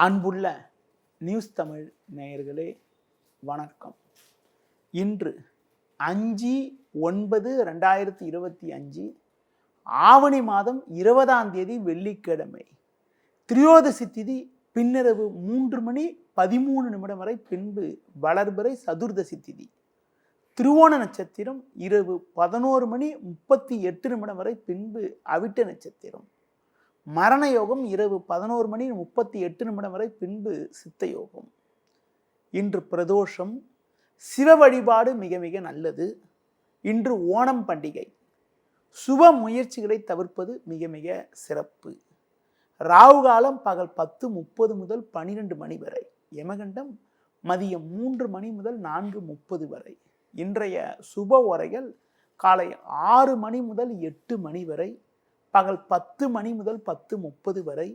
அன்புள்ள நியூஸ் தமிழ் நேயர்களே வணக்கம். இன்று 5/9/2025 ஆவணி மாதம் 20ஆம் தேதி வெள்ளிக்கிழமை. திரியோதசி திதி பின்னிரவு 3:13 வரை, பின்பு வளர்பிறை சதுர்தசி திதி. திருவோண நட்சத்திரம் இரவு 11:38 வரை, பின்பு அவிட்ட நட்சத்திரம். மரண யோகம் இரவு 11:38 வரை, பின்பு சித்த யோகம். இன்று பிரதோஷம். சிவ வழிபாடு மிக மிக நல்லது. இன்று ஓணம் பண்டிகை. சுப முயற்சிகளை தவிர்ப்பது மிக மிக சிறப்பு. ராகு காலம் பகல் 10:30 முதல் 12 மணி வரை. யமகண்டம் மதியம் 3 மணி முதல் 4:30 வரை. இன்றைய சுப ஓரைகள் காலை 6 மணி முதல் 8 மணி வரை, பகல் 10 மணி முதல் 10:30 வரை,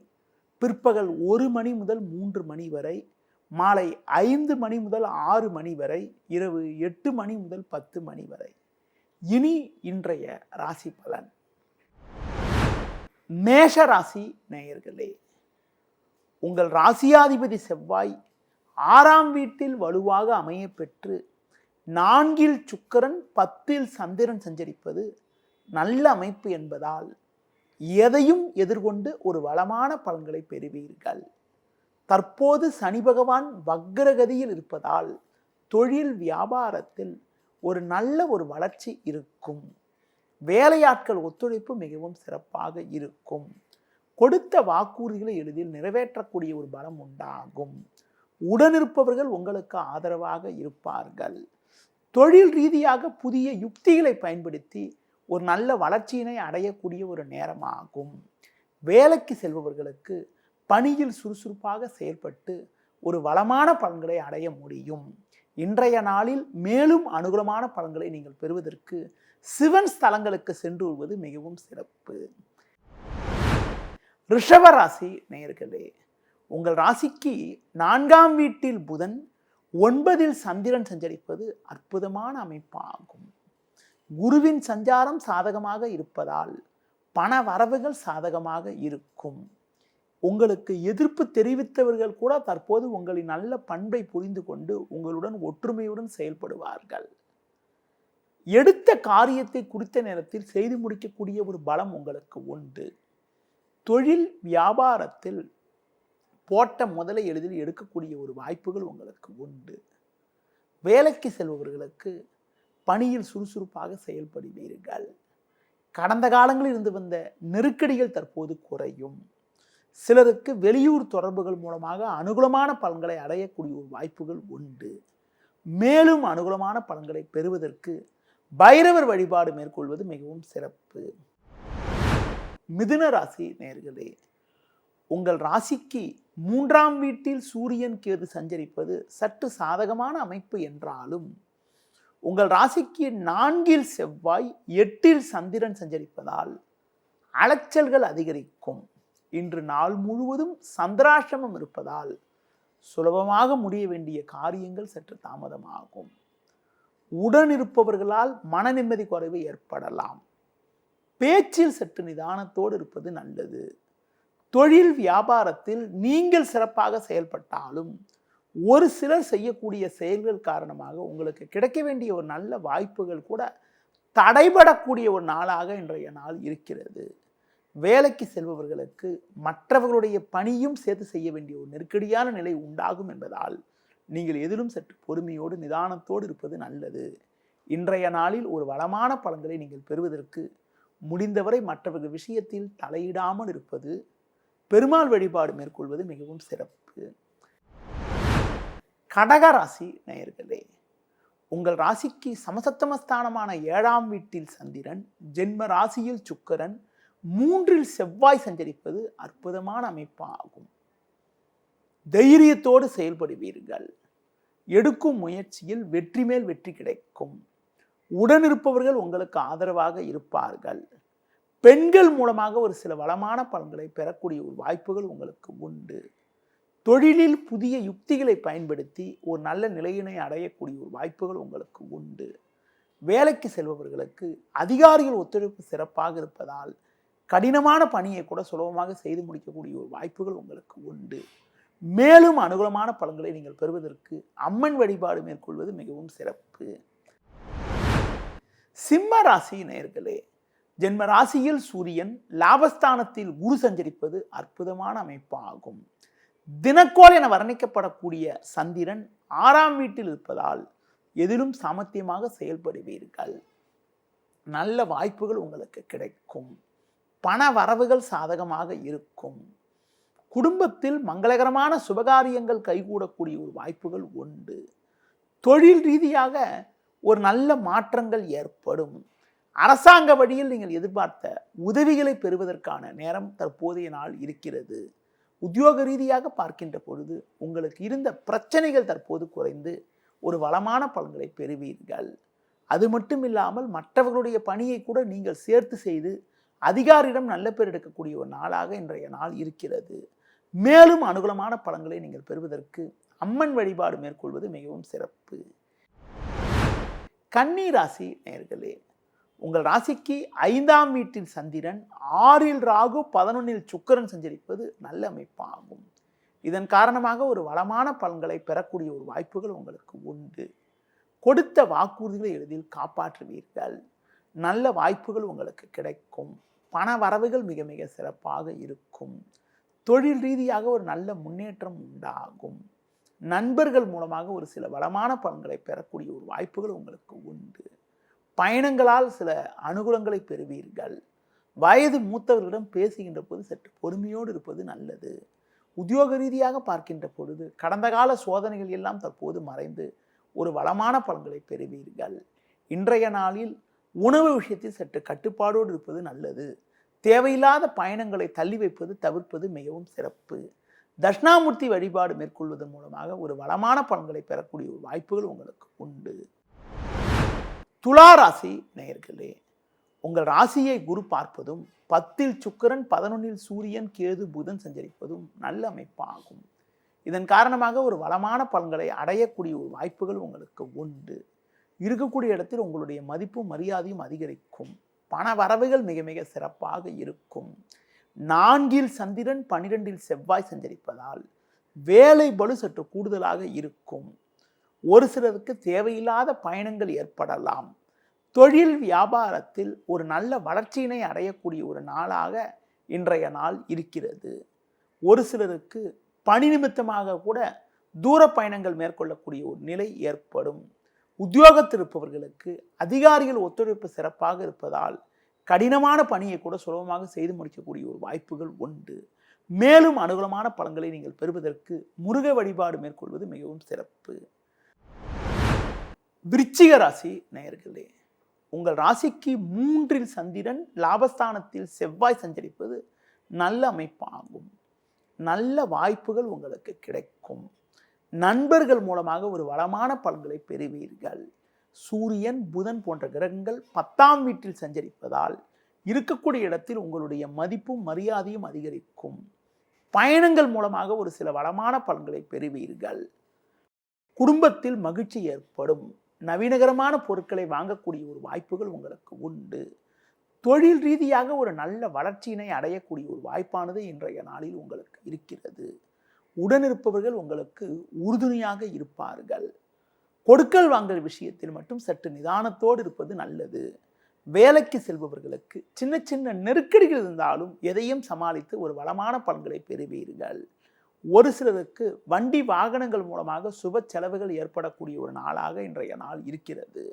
பிற்பகல் 1 மணி முதல் 3 மணி வரை, மாலை 5 மணி முதல் 6 மணி வரை, இரவு 8 மணி முதல் 10 மணி வரை. இனி இன்றைய ராசி பலன். மேஷ ராசி நேயர்களே, உங்கள் ராசியாதிபதி செவ்வாய் 6ஆம் வீட்டில் வலுவாக அமைய பெற்று 4இல் சுக்கிரன் 10இல் சந்திரன் சஞ்சரிப்பது நல்ல அமைப்பு என்பதால் எதையும் எதிர்கொண்டு ஒரு வளமான பலன்களை பெறுவீர்கள். தற்போது சனி பகவான் வக்ரகதியில் இருப்பதால் தொழில் வியாபாரத்தில் ஒரு நல்ல வளர்ச்சி இருக்கும். வேலையாட்கள் ஒத்துழைப்பு மிகவும் சிறப்பாக இருக்கும். கொடுத்த வாக்குறுதிகளை எளிதில் நிறைவேற்றக்கூடிய ஒரு பலம் உண்டாகும். உடனிருப்பவர்கள் உங்களுக்கு ஆதரவாக இருப்பார்கள். தொழில் ரீதியாக புதிய யுக்திகளை பயன்படுத்தி ஒரு நல்ல வளர்ச்சியினை அடையக்கூடிய ஒரு நேரமாகும். வேலைக்கு செல்பவர்களுக்கு பணியில் சுறுசுறுப்பாக செயல்பட்டு ஒரு வளமான பலன்களை அடைய முடியும். இன்றைய நாளில் மேலும் அனுகூலமான பலன்களை நீங்கள் பெறுவதற்கு சிவன் ஸ்தலங்களுக்கு சென்று வருவது மிகவும் சிறப்பு. ரிஷப ராசி நேயர்களே, உங்கள் ராசிக்கு 4ஆம் வீட்டில் புதன் 9இல் சந்திரன் சஞ்சரிப்பது அற்புதமான அமைப்பாகும். குருவின் சஞ்சாரம் சாதகமாக இருப்பதால் பண வரவுகள் சாதகமாக இருக்கும். உங்களுக்கு எதிர்ப்பு தெரிவித்தவர்கள் கூட தற்போது உங்களின் நல்ல பண்பை புரிந்து கொண்டு உங்களுடன் ஒற்றுமையுடன் செயல்படுவார்கள். எடுத்த காரியத்தை குறித்த நேரத்தில் செய்து முடிக்கக்கூடிய ஒரு பலம் உங்களுக்கு உண்டு. தொழில் வியாபாரத்தில் போட்ட முதலை எளிதில் எடுக்கக்கூடிய ஒரு வாய்ப்புகள் உங்களுக்கு உண்டு. வேலைக்கு செல்பவர்களுக்கு பணியில் சுறுசுறுப்பாக செயல்படுவீர்கள். கடந்த காலங்களில் இருந்து வந்த நெருக்கடிகள் தற்போது குறையும். சிலருக்கு வெளியூர் தொடர்புகள் மூலமாக அனுகூலமான பலன்களை அடையக்கூடிய ஒரு வாய்ப்புகள் உண்டு. மேலும் அனுகூலமான பலன்களை பெறுவதற்கு பைரவர் வழிபாடு மேற்கொள்வது மிகவும் சிறப்பு. மிதுன ராசி நேயர்களே, உங்கள் ராசிக்கு 3ஆம் வீட்டில் சூரியன் கேது சஞ்சரிப்பது சற்று சாதகமான அமைப்பு என்றாலும் உங்கள் ராசிக்கு 4இல் செவ்வாய் 8இல் சந்திரன் சஞ்சரிப்பதால் அலைச்சல்கள் அதிகரிக்கும். இன்று நாள் முழுவதும் சந்திராஷ்டமம் இருப்பதால் சுலபமாக முடிய வேண்டிய காரியங்கள் சற்று தாமதமாகும். உடனிருப்பவர்களால் மன நிம்மதி குறைவு ஏற்படலாம். பேச்சில் சற்று நிதானத்தோடு இருப்பது நல்லது. தொழில் வியாபாரத்தில் நீங்கள் சிறப்பாக செயல்பட்டாலும் ஒரு சிலர் செய்யக்கூடிய செயல்கள் காரணமாக உங்களுக்கு கிடைக்க வேண்டிய ஒரு நல்ல வாய்ப்புகள் கூட தடைபடக்கூடிய ஒரு நாளாக இன்றைய நாள் இருக்கிறது. வேலைக்கு செல்பவர்களுக்கு மற்றவர்களுடைய பணியும் சேர்த்து செய்ய வேண்டிய ஒரு நெருக்கடியான நிலை உண்டாகும் என்பதால் நீங்கள் எதிலும் சற்று பொறுமையோடு நிதானத்தோடு இருப்பது நல்லது. இன்றைய நாளில் ஒரு வளமான பலன்களை நீங்கள் பெறுவதற்கு முடிந்தவரை மற்றவர்கள் விஷயத்தில் தலையிடாமல் இருப்பது, பெருமாள் வழிபாடு மேற்கொள்வது மிகவும் சிறப்பு. கடக ராசி நேயர்களே, உங்கள் ராசிக்கு சமசப்தமஸ்தானமான 7ஆம் வீட்டில் சந்திரன், ஜென்ம ராசியில் சுக்கிரன், 3இல் செவ்வாய் சஞ்சரிப்பது அற்புதமான அமைப்பாகும். தைரியத்தோடு செயல்படுவீர்கள். எடுக்கும் முயற்சியில் வெற்றி மேல் வெற்றி கிடைக்கும். உடனிருப்பவர்கள் உங்களுக்கு ஆதரவாக இருப்பார்கள். பெண்கள் மூலமாக ஒரு சில வளமான பலன்களை பெறக்கூடிய ஒரு வாய்ப்புகள் உங்களுக்கு உண்டு. தொழிலில் புதிய யுக்திகளை பயன்படுத்தி ஒரு நல்ல நிலையினை அடையக்கூடிய ஒரு வாய்ப்புகள் உங்களுக்கு உண்டு. வேலைக்கு செல்பவர்களுக்கு அதிகாரிகள் ஒத்துழைப்பு சிறப்பாக இருப்பதால் கடினமான பணியை கூட சுலபமாக செய்து முடிக்கக்கூடிய ஒரு வாய்ப்புகள் உங்களுக்கு உண்டு. மேலும் அனுகூலமான பலன்களை நீங்கள் பெறுவதற்கு அம்மன் வழிபாடு மேற்கொள்வது மிகவும் சிறப்பு. சிம்ம ராசி நேயர்களே, ஜென்ம ராசியில் சூரியன், லாபஸ்தானத்தில் குரு சஞ்சரிப்பது அற்புதமான அமைப்பாகும். தினக்கோள் என வர்ணிக்கப்படக்கூடிய சந்திரன் 6ஆம் வீட்டில் இருப்பதால் எதிலும் சாமர்த்தியமாக செயல்படுவீர்கள். நல்ல வாய்ப்புகள் உங்களுக்கு கிடைக்கும். பண வரவுகள் சாதகமாக இருக்கும். குடும்பத்தில் மங்களகரமான சுபகாரியங்கள் கைகூடக்கூடிய ஒரு வாய்ப்புகள் உண்டு. தொழில் ரீதியாக ஒரு நல்ல மாற்றங்கள் ஏற்படும். அரசாங்க வழியில் நீங்கள் எதிர்பார்த்த உதவிகளை பெறுவதற்கான நேரம் தற்போதைய நாள் இருக்கிறது. உத்தியோக ரீதியாக பார்க்கின்ற பொழுது உங்களுக்கு இருந்த பிரச்சனைகள் தற்போது குறைந்து ஒரு வளமான பலன்களை பெறுவீர்கள். அது மட்டும் இல்லாமல் மற்றவர்களுடைய பணியை கூட நீங்கள் சேர்த்து செய்து அதிகாரியிடம் நல்ல பேர் எடுக்கக்கூடிய ஒரு நாளாக இன்றைய நாள் இருக்கிறது. மேலும் அனுகூலமான பலன்களை நீங்கள் பெறுவதற்கு அம்மன் வழிபாடு மேற்கொள்வது மிகவும் சிறப்பு. கன்னி ராசி நேயர்களே, உங்கள் ராசிக்கு 5ஆம் வீட்டில் சந்திரன், 6இல் ராகு, 11இல் சுக்கிரன் சஞ்சரிப்பது நல்ல அமைப்பாகும். இதன் காரணமாக ஒரு வளமான பலன்களை பெறக்கூடிய ஒரு வாய்ப்புகள் உங்களுக்கு உண்டு. கொடுத்த வாக்குறுதிகளை எளிதில் காப்பாற்றுவீர்கள். நல்ல வாய்ப்புகள் உங்களுக்கு கிடைக்கும். பண வரவுகள் மிக மிக சிறப்பாக இருக்கும். தொழில் ரீதியாக ஒரு நல்ல முன்னேற்றம் உண்டாகும். நண்பர்கள் மூலமாக ஒரு சில வளமான பலன்களை பெறக்கூடிய ஒரு வாய்ப்புகள் உங்களுக்கு உண்டு. பயணங்களால் சில அனுகூலங்களை பெறுவீர்கள். வயது மூத்தவர்களிடம் பேசுகின்ற போது சற்று பொறுமையோடு இருப்பது நல்லது. உத்தியோக ரீதியாக பார்க்கின்ற பொழுது கடந்த கால சோதனைகள் எல்லாம் தற்போது மறைந்து ஒரு வளமான பலன்களை பெறுவீர்கள். இன்றைய நாளில் உணவு விஷயத்தில் சற்று கட்டுப்பாடோடு இருப்பது நல்லது. தேவையில்லாத பயணங்களை தள்ளி வைப்பது தவிர்ப்பது மிகவும் சிறப்பு. தட்சிணாமூர்த்தி வழிபாடு மேற்கொள்வதன் மூலமாக ஒரு வளமான பலன்களை பெறக்கூடிய ஒரு வாய்ப்புகள் உங்களுக்கு உண்டு. துலா ராசி நேயர்களே, உங்கள் ராசியை குரு பார்ப்பதும் 10இல் சுக்கிரன், 11இல் சூரியன், கேது, புதன் சஞ்சரிப்பதும் நல்ல அமைப்பாகும். இதன் காரணமாக ஒரு வளமான பலன்களை அடையக்கூடிய ஒரு வாய்ப்புகள் உங்களுக்கு உண்டு. இருக்கக்கூடிய இடத்தில் உங்களுடைய மதிப்பும் மரியாதையும் அதிகரிக்கும். பண வரவுகள் மிக மிக சிறப்பாக இருக்கும். 4இல் சந்திரன், 12இல் செவ்வாய் சஞ்சரிப்பதால் வேலை பளு சற்று கூடுதலாக இருக்கும். ஒரு சிலருக்கு தேவையில்லாத பயணங்கள் ஏற்படலாம். தொழில் வியாபாரத்தில் ஒரு நல்ல வளர்ச்சியினை அடையக்கூடிய ஒரு நாளாக இன்றைய நாள் இருக்கிறது. ஒரு சிலருக்கு பணி நிமித்தமாக கூட தூர பயணங்கள் மேற்கொள்ளக்கூடிய ஒரு நிலை ஏற்படும். உத்தியோகத்தில் இருப்பவர்களுக்கு அதிகாரிகள் ஒத்துழைப்பு சிறப்பாக இருப்பதால் கடினமான பணியை கூட சுலபமாக செய்து முடிக்கக்கூடிய ஒரு வாய்ப்புகள் உண்டு. மேலும் அனுகூலமான பலன்களை நீங்கள் பெறுவதற்கு முருக வழிபாடு மேற்கொள்வது மிகவும் சிறப்பு. விருச்சிக ராசி நேயர்களே, உங்கள் ராசிக்கு 3இல் சந்திரன், லாபஸ்தானத்தில் செவ்வாய் சஞ்சரிப்பது நல்ல அமைப்பாகும். நல்ல வாய்ப்புகள் உங்களுக்கு கிடைக்கும். நண்பர்கள் மூலமாக ஒரு வளமான பலன்களை பெறுவீர்கள். சூரியன், புதன் போன்ற கிரகங்கள் 10ஆம் வீட்டில் சஞ்சரிப்பதால் இருக்கக்கூடிய இடத்தில் உங்களுடைய மதிப்பும் மரியாதையும் அதிகரிக்கும். பயணங்கள் மூலமாக ஒரு சில வளமான பலன்களை பெறுவீர்கள். குடும்பத்தில் மகிழ்ச்சி ஏற்படும். நவீனகரமான பொருட்களை வாங்கக்கூடிய ஒரு வாய்ப்புகள் உங்களுக்கு உண்டு. தொழில் ரீதியாக ஒரு நல்ல வளர்ச்சியினை அடையக்கூடிய ஒரு வாய்ப்பானது இன்றைய நாளில் உங்களுக்கு இருக்கிறது. உடனிருப்பவர்கள் உங்களுக்கு உறுதுணையாக இருப்பார்கள். கொடுக்கல் வாங்கல் விஷயத்தில் மட்டும் சற்று நிதானத்தோடு இருப்பது நல்லது. வேலைக்கு செல்பவர்களுக்கு சின்ன சின்ன நெருக்கடிகள் இருந்தாலும் எதையும் சமாளித்து ஒரு வளமான பலன்களை பெறுவீர்கள். ஒரு சிலருக்கு வண்டி வாகனங்கள் மூலமாக சுப செலவுகள் ஏற்படக்கூடிய ஒரு நாளாக இன்றைய நாள் இருக்கிறது.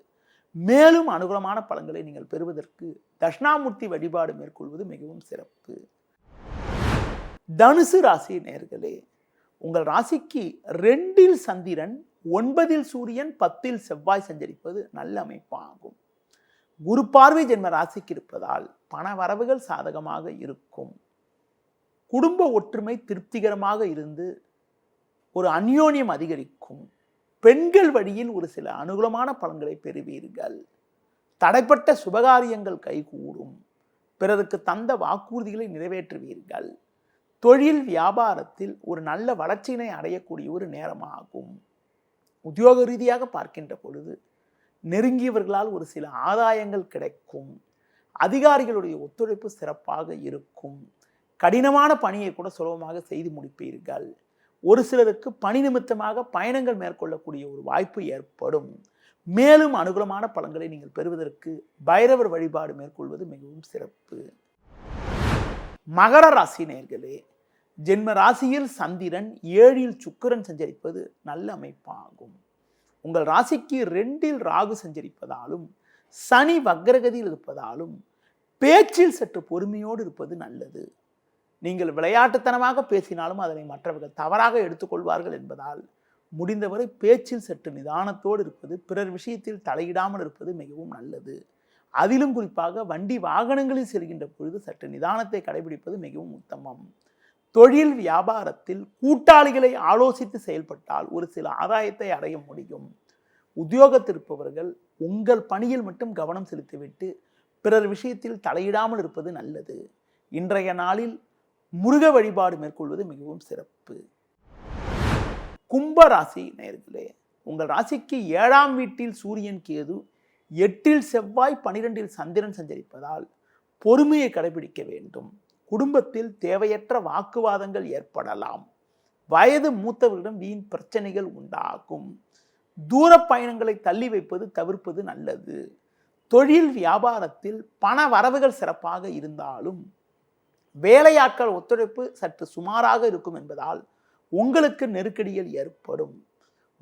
மேலும் அனுகூலமான பலன்களை நீங்கள் பெறுவதற்கு தட்சிணாமூர்த்தி வழிபாடு மேற்கொள்வது மிகவும் சிறப்பு. தனுசு ராசி நேயர்களே, உங்கள் ராசிக்கு 2இல் சந்திரன், 9இல் சூரியன், 10இல் செவ்வாய் சஞ்சரிப்பது நல்ல அமைப்பாகும். குரு பார்வை ஜென்ம ராசிக்கு இருப்பதால் பண வரவுகள் சாதகமாக இருக்கும். குடும்ப ஒற்றுமை திருப்திகரமாக இருந்து ஒரு அந்யோன்யம் அதிகரிக்கும். பெண்கள் வழியில் ஒரு சில அனுகூலமான பலன்களை பெறுவீர்கள். தடைப்பட்ட சுபகாரியங்கள் கைகூடும். பிறருக்கு தந்த வாக்குறுதிகளை நிறைவேற்றுவீர்கள். தொழில் வியாபாரத்தில் ஒரு நல்ல வளர்ச்சியினை அடையக்கூடிய ஒரு நேரமாகும். உத்தியோக ரீதியாக பார்க்கின்ற பொழுது நெருங்கியவர்களால் ஒரு சில ஆதாயங்கள் கிடைக்கும். அதிகாரிகளுடைய ஒத்துழைப்பு சிறப்பாக இருக்கும். கடினமான பணியை கூட சுலபமாக செய்து முடிப்பீர்கள். ஒரு சிலருக்கு பணி நிமித்தமாக பயணங்கள் மேற்கொள்ளக்கூடிய ஒரு வாய்ப்பு ஏற்படும். மேலும் அனுகூலமான பலன்களை நீங்கள் பெறுவதற்கு பைரவர் வழிபாடு மேற்கொள்வது மிகவும் சிறப்பு. மகர ராசி நேயர்களே, ஜென்ம ராசியில் சந்திரன், 7ல் சுக்கிரன் சஞ்சரிப்பது நல்ல அமைப்பாகும். உங்கள் ராசிக்கு 2ல் ராகு சஞ்சரிப்பதாலும் சனி வக்ரகதியில் இருப்பதாலும் பேச்சில் சற்று பொறுமையோடு இருப்பது நல்லது. நீங்கள் விளையாட்டுத்தனமாக பேசினாலும் அதனை மற்றவர்கள் தவறாக எடுத்துக்கொள்வார்கள் என்பதால் முடிந்தவரை பேச்சில் சற்று நிதானத்தோடு இருப்பது, பிறர் விஷயத்தில் தலையிடாமல் இருப்பது மிகவும் நல்லது. அதிலும் குறிப்பாக வண்டி வாகனங்களில் செல்கின்ற பொழுது சற்று நிதானத்தை கடைபிடிப்பது மிகவும் உத்தமம். தொழில் வியாபாரத்தில் கூட்டாளிகளை ஆலோசித்து செயல்பட்டால் ஒரு சில ஆதாயத்தை அடைய முடியும். உத்தியோகத்தில் இருப்பவர்கள் உங்கள் பணியில் மட்டும் கவனம் செலுத்திவிட்டு பிறர் விஷயத்தில் தலையிடாமல் இருப்பது நல்லது. இன்றைய நாளில் முருக வழிபாடு மேற்கொள்வது மிகவும் சிறப்பு. கும்ப ராசி நேயர்களே, உங்கள் ராசிக்கு 7ஆம் வீட்டில் சூரியன், கேது, 8ல் செவ்வாய், 12ல் சந்திரன் சஞ்சரிப்பதால் பொறுமையை கடைபிடிக்க வேண்டும். குடும்பத்தில் தேவையற்ற வாக்குவாதங்கள் ஏற்படலாம். வயது மூத்தவர்களிடம் வீண் பிரச்சனைகள் உண்டாகும். தூர பயணங்களை தள்ளி வைப்பது தவிர்ப்பது நல்லது. தொழில் வியாபாரத்தில் பண வரவுகள் சிறப்பாக இருந்தாலும் வேலையாட்கள் ஒத்துழைப்பு சற்று சுமாராக இருக்கும் என்பதால் உங்களுக்கு நெருக்கடிகள் ஏற்படும்.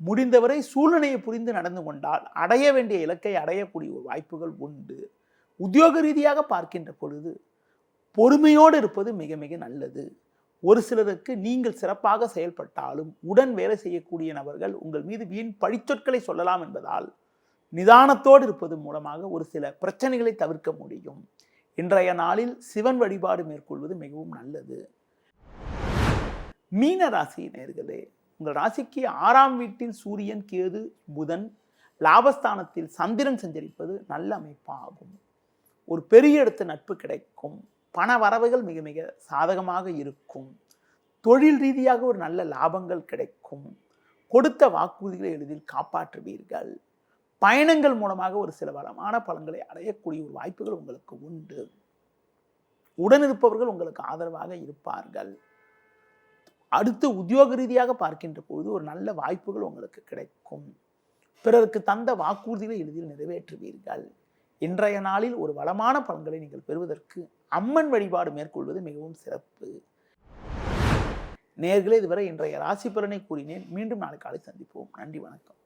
முடிந்தவரை சூழ்நிலையை புரிந்து நடந்து கொண்டால் அடைய வேண்டிய இலக்கை அடையக்கூடிய வாய்ப்புகள் உண்டு. உத்தியோக ரீதியாக பார்க்கின்ற பொழுது பொறுமையோடு இருப்பது மிக மிக நல்லது. ஒரு சிலருக்கு நீங்கள் சிறப்பாக செயல்பட்டாலும் உடன் வேலை செய்யக்கூடிய நபர்கள் உங்கள் மீது வீண் பழிச்சொற்களை சொல்லலாம் என்பதால் நிதானத்தோடு இருப்பது மூலமாக ஒரு சில பிரச்சனைகளை தவிர்க்க முடியும். இன்றைய நாளில் சிவன் வழிபாடு மேற்கொள்வது மிகவும் நல்லது. மீன ராசி நேயர்களே, உங்கள் ராசிக்கு 6ஆம் வீட்டில் சூரியன், கேது, புதன், லாபஸ்தானத்தில் சந்திரன் சஞ்சரிப்பது நல்ல அமைப்பாகும். ஒரு பெரிய இடத்து நட்பு கிடைக்கும். பண வரவுகள் மிக மிக சாதகமாக இருக்கும். தொழில் ரீதியாக ஒரு நல்ல லாபங்கள் கிடைக்கும். கொடுத்த வாக்குறுதிகளை எளிதில் காப்பாற்றுவீர்கள். பயணங்கள் மூலமாக ஒரு சில வளமான பலன்களை அடையக்கூடிய ஒரு வாய்ப்புகள் உங்களுக்கு உண்டு. உடனிருப்பவர்கள் உங்களுக்கு ஆதரவாக இருப்பார்கள். அடுத்து உத்தியோக ரீதியாக பார்க்கின்ற பொழுது ஒரு நல்ல வாய்ப்புகள் உங்களுக்கு கிடைக்கும். பிறருக்கு தந்த வாக்குறுதிகளை எளிதில் நிறைவேற்றுவீர்கள். இன்றைய நாளில் ஒரு வளமான பலன்களை நீங்கள் பெறுவதற்கு அம்மன் வழிபாடு மேற்கொள்வது மிகவும் சிறப்பு. நேயர்களே, இதுவரை இன்றைய ராசி பலனை கூறினேன். மீண்டும் நாளை காலை சந்திப்போம். நன்றி, வணக்கம்.